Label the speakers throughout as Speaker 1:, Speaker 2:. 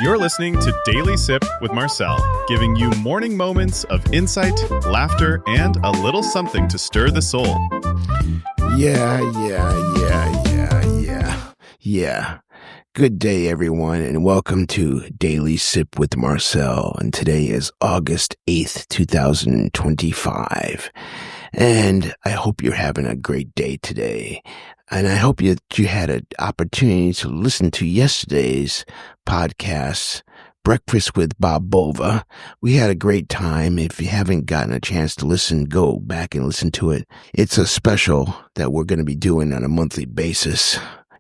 Speaker 1: You're listening to Daily Sip with Marcel, giving you morning moments of insight, laughter, and a little something to stir the soul.
Speaker 2: Yeah. Good day, everyone, and welcome to Daily Sip with Marcel. And today is August 8th, 2025. And I hope you're having a great day today. And I hope you had an opportunity to listen to yesterday's podcast, Breakfast with Bob Bova. We had a great time. If you haven't gotten a chance to listen, go back and listen to it. It's a special that we're going to be doing on a monthly basis.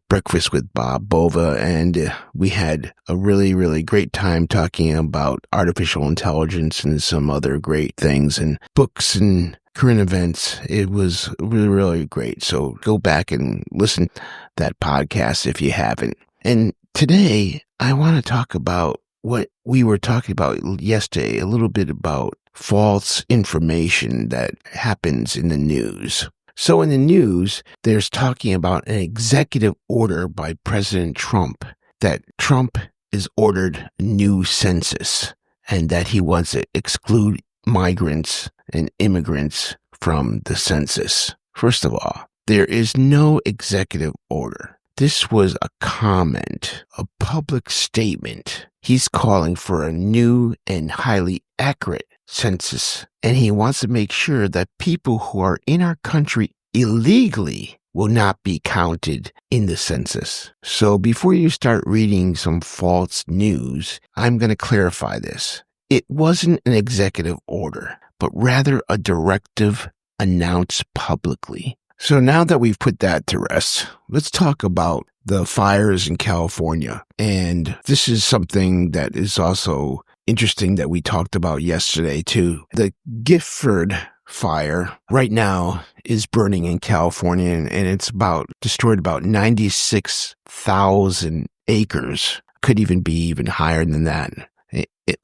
Speaker 2: Breakfast with Bob Bova, and we had a really, really great time talking about artificial intelligence and some other great things and books and current events. It was really, really great. So go back and listen to that podcast if you haven't. And today I want to talk about what we were talking about yesterday, a little bit about false information that happens in the news. So in the news, there's talking about an executive order by President Trump that Trump is ordered a new census and that he wants to exclude migrants and immigrants from the census. First of all, there is no executive order. This was a comment, a public statement. He's calling for a new and highly accurate census, and he wants to make sure that people who are in our country illegally will not be counted in the census. So before you start reading some false news, I'm going to clarify this. It wasn't an executive order, but rather a directive announced publicly. So now that we've put that to rest, let's talk about the fires in California. And this is something that is also interesting that we talked about yesterday too. The Gifford fire right now is burning in California, and it's destroyed about 96,000 acres. Could even be even higher than that.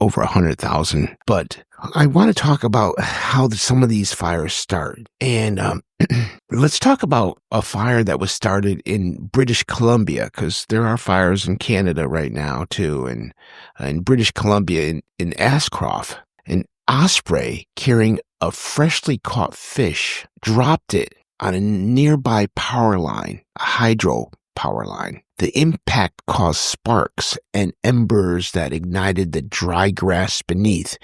Speaker 2: Over 100,000. But I want to talk about how some of these fires start. And let's talk about a fire that was started in British Columbia, because there are fires in Canada right now too. And in British Columbia, in Ashcroft, an osprey carrying a freshly caught fish dropped it on a nearby power line, a hydro power line. The impact caused sparks and embers that ignited the dry grass beneath,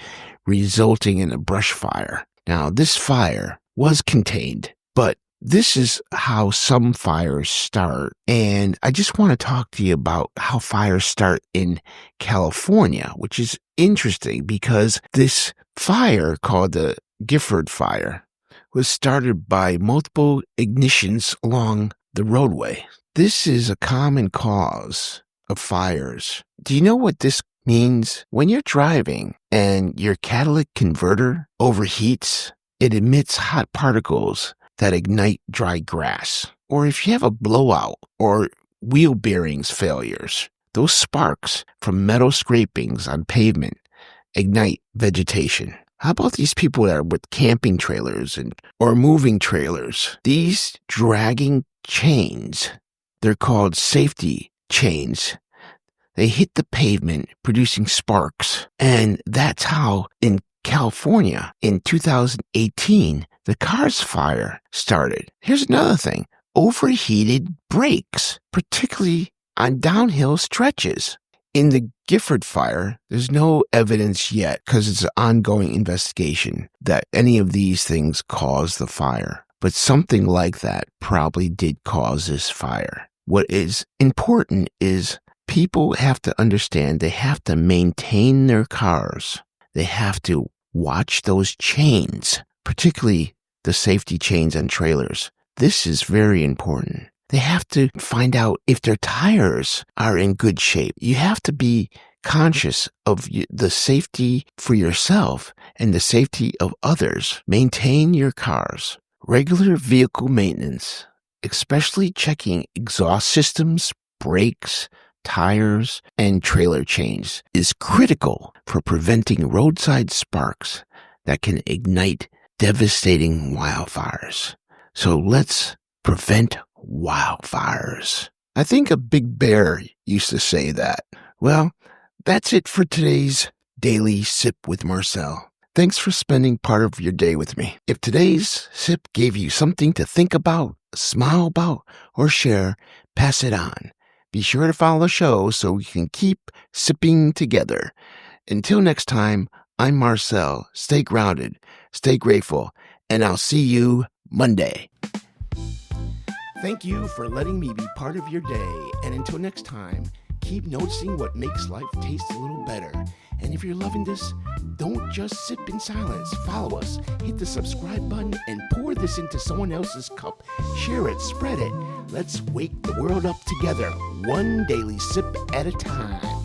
Speaker 2: resulting in a brush fire. Now, this fire was contained, but this is how some fires start. And I just want to talk to you about how fires start in California, which is interesting because this fire called the Gifford Fire was started by multiple ignitions along the roadway. This is a common cause of fires. Do you know what this means? When you're driving and your catalytic converter overheats, it emits hot particles that ignite dry grass. Or if you have a blowout or wheel bearings failures, those sparks from metal scrapings on pavement ignite vegetation. How about these people that are with camping trailers or moving trailers? These dragging chains, they're called safety chains. They hit the pavement, producing sparks. And that's how, in California, in 2018, the Cars fire started. Here's another thing. Overheated brakes, particularly on downhill stretches. In the Gifford fire, there's no evidence yet, because it's an ongoing investigation, that any of these things caused the fire. But something like that probably did cause this fire. What is important is people have to understand they have to maintain their cars. They have to watch those chains, particularly the safety chains on trailers. This is very important. They have to find out if their tires are in good shape. You have to be conscious of the safety for yourself and the safety of others. Maintain your cars. Regular vehicle maintenance, especially checking exhaust systems, brakes, tires, and trailer chains, is critical for preventing roadside sparks that can ignite devastating wildfires. So let's prevent wildfires. I think a big bear used to say that. Well, that's it for today's Daily Sip with Marcel. Thanks for spending part of your day with me. If today's sip gave you something to think about, smile about, or share, pass it on. Be sure to follow the show so we can keep sipping together. Until next time, I'm Marcel. Stay grounded, stay grateful, and I'll see you Monday. Thank you for letting me be part of your day. And until next time, keep noticing what makes life taste a little better. And if you're loving this, don't just sip in silence. Follow us, hit the subscribe button, and pour this into someone else's cup. Share it, spread it. Let's wake the world up together, one daily sip at a time.